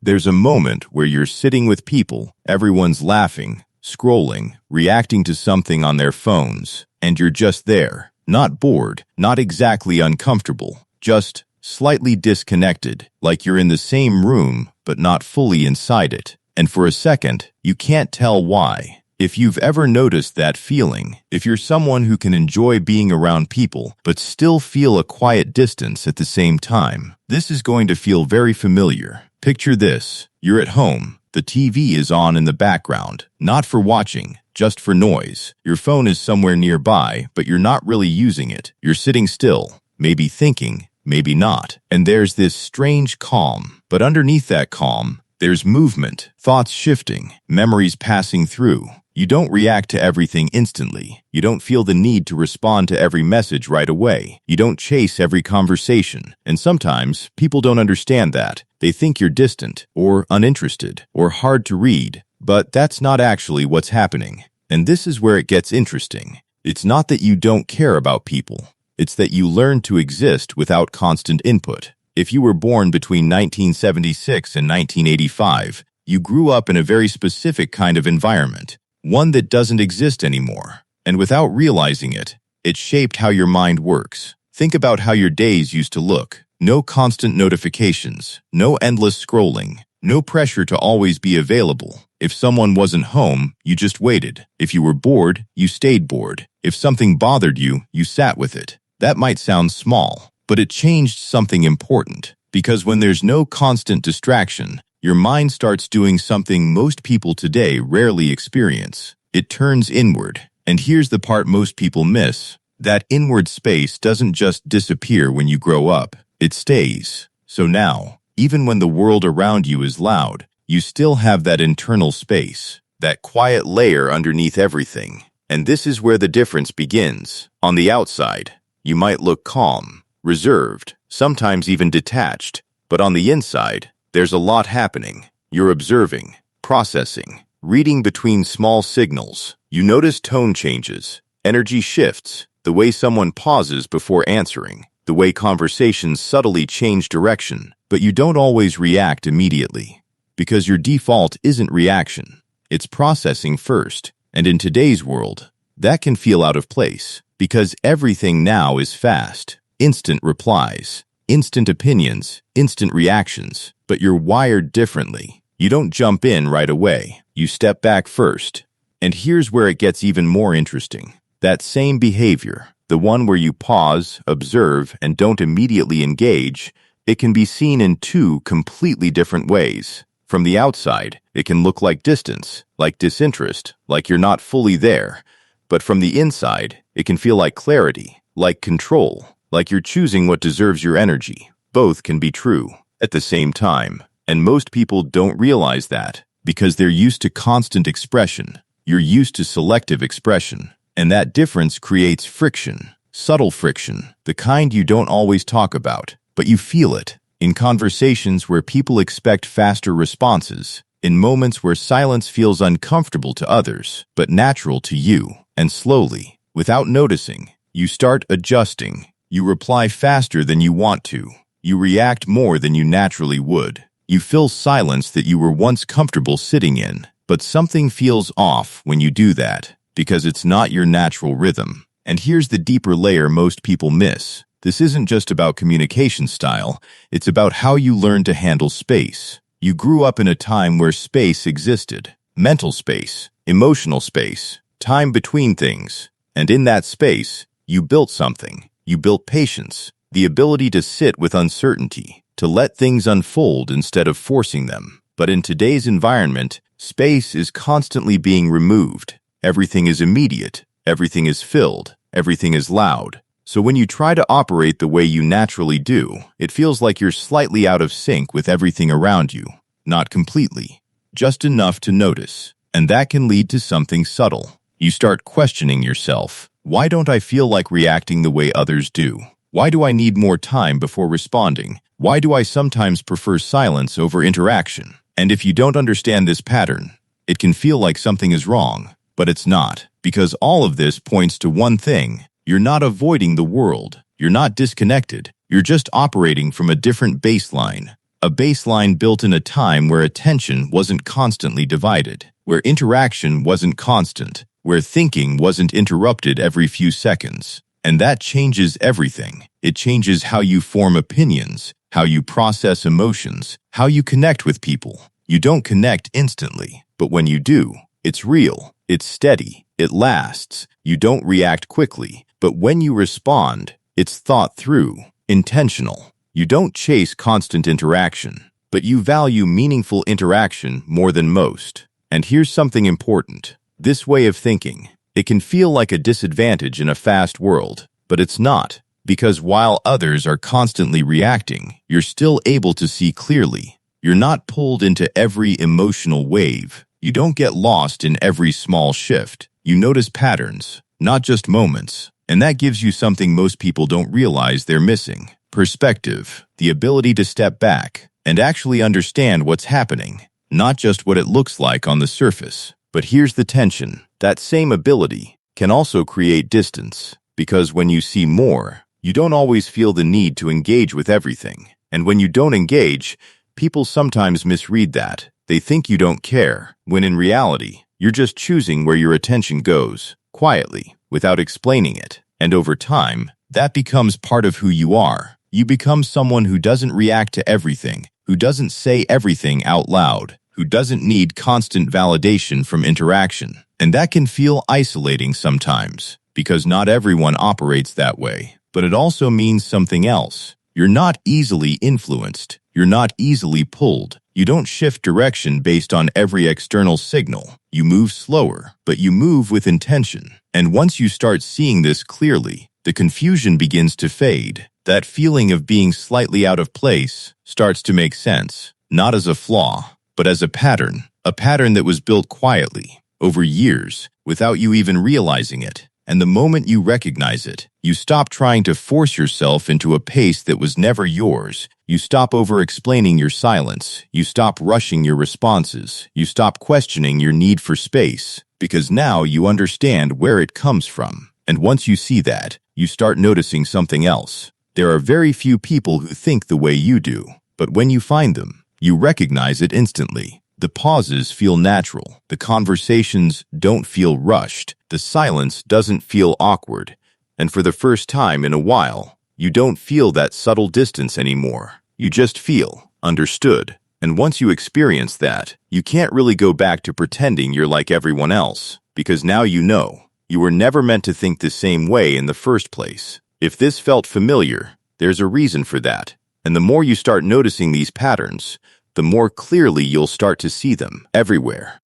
There's a moment where you're sitting with people, everyone's laughing, scrolling, reacting to something on their phones, and you're just there, not bored, not exactly uncomfortable, just slightly disconnected, like you're in the same room but not fully inside it. And for a second, you can't tell why. If you've ever noticed that feeling, if you're someone who can enjoy being around people but still feel a quiet distance at the same time, this is going to feel very familiar. Picture this. You're at home. The TV is on in the background, not for watching, just for noise. Your phone is somewhere nearby, but you're not really using it. You're sitting still, maybe thinking, maybe not. And there's this strange calm. But underneath that calm, there's movement, thoughts shifting, memories passing through. You don't react to everything instantly. You don't feel the need to respond to every message right away. You don't chase every conversation. And sometimes, people don't understand that. They think you're distant, or uninterested, or hard to read. But that's not actually what's happening. And this is where it gets interesting. It's not that you don't care about people. It's that you learn to exist without constant input. If you were born between 1976 and 1985, you grew up in a very specific kind of environment, one that doesn't exist anymore. And without realizing it, it shaped how your mind works. Think about how your days used to look. No constant notifications, no endless scrolling, no pressure to always be available. If someone wasn't home, you just waited. If you were bored, you stayed bored. If something bothered you, you sat with it. That might sound small, but it changed something important. Because when there's no constant distraction, your mind starts doing something most people today rarely experience. It turns inward. And here's the part most people miss. That inward space doesn't just disappear when you grow up. It stays. So now, even when the world around you is loud, you still have that internal space, that quiet layer underneath everything. And this is where the difference begins. On the outside, you might look calm, reserved, sometimes even detached. But on the inside, there's a lot happening. You're observing, processing, reading between small signals. You notice tone changes, energy shifts, the way someone pauses before answering, the way conversations subtly change direction. But you don't always react immediately, because your default isn't reaction. It's processing first. And in today's world, that can feel out of place, because everything now is fast. Instant replies, instant opinions, instant reactions. But you're wired differently. You don't jump in right away. You step back first. And here's where it gets even more interesting. That same behavior, the one where you pause, observe, and don't immediately engage, it can be seen in two completely different ways. From the outside, it can look like distance, like disinterest, like you're not fully there. But from the inside, it can feel like clarity, like control, like you're choosing what deserves your energy. Both can be true at the same time. And most people don't realize that, because they're used to constant expression. You're used to selective expression. And that difference creates friction, subtle friction, the kind you don't always talk about, but you feel it. In conversations where people expect faster responses, in moments where silence feels uncomfortable to others, but natural to you. And slowly, without noticing, you start adjusting. You reply faster than you want to. You react more than you naturally would. You fill silence that you were once comfortable sitting in. But something feels off when you do that, because it's not your natural rhythm. And here's the deeper layer most people miss. This isn't just about communication style, it's about how you learn to handle space. You grew up in a time where space existed. Mental space, emotional space, time between things. And in that space, you built something. You built patience, the ability to sit with uncertainty, to let things unfold instead of forcing them. But in today's environment, space is constantly being removed. Everything is immediate, everything is filled, everything is loud. So when you try to operate the way you naturally do, it feels like you're slightly out of sync with everything around you. Not completely, just enough to notice. And that can lead to something subtle. You start questioning yourself. Why don't I feel like reacting the way others do? Why do I need more time before responding? Why do I sometimes prefer silence over interaction? And if you don't understand this pattern, it can feel like something is wrong. But it's not, because all of this points to one thing. You're not avoiding the world. You're not disconnected. You're just operating from a different baseline. A baseline built in a time where attention wasn't constantly divided, where interaction wasn't constant, where thinking wasn't interrupted every few seconds. And that changes everything. It changes how you form opinions, how you process emotions, how you connect with people. You don't connect instantly, but when you do, it's real, it's steady, it lasts. You don't react quickly, but when you respond, it's thought through, intentional. You don't chase constant interaction, but you value meaningful interaction more than most. And here's something important. This way of thinking, it can feel like a disadvantage in a fast world, but it's not, because while others are constantly reacting, you're still able to see clearly. You're not pulled into every emotional wave. You don't get lost in every small shift. You notice patterns, not just moments, and that gives you something most people don't realize they're missing. Perspective, the ability to step back and actually understand what's happening, not just what it looks like on the surface. But here's the tension. That same ability can also create distance, because when you see more, you don't always feel the need to engage with everything. And when you don't engage, people sometimes misread that. They think you don't care, when in reality, you're just choosing where your attention goes, quietly, without explaining it. And over time, that becomes part of who you are. You become someone who doesn't react to everything, who doesn't say everything out loud, who doesn't need constant validation from interaction. And that can feel isolating sometimes, because not everyone operates that way. But it also means something else. You're not easily influenced. You're not easily pulled. You don't shift direction based on every external signal. You move slower, but you move with intention. And once you start seeing this clearly, the confusion begins to fade. That feeling of being slightly out of place starts to make sense, not as a flaw, but as a pattern that was built quietly, over years, without you even realizing it. And the moment you recognize it, you stop trying to force yourself into a pace that was never yours. You stop over-explaining your silence. You stop rushing your responses. You stop questioning your need for space, because now you understand where it comes from. And once you see that, you start noticing something else. There are very few people who think the way you do, but when you find them, you recognize it instantly. The pauses feel natural. The conversations don't feel rushed. The silence doesn't feel awkward. And for the first time in a while, you don't feel that subtle distance anymore. You just feel understood. And once you experience that, you can't really go back to pretending you're like everyone else, because now you know. You were never meant to think the same way in the first place. If this felt familiar, there's a reason for that. And the more you start noticing these patterns, the more clearly you'll start to see them everywhere.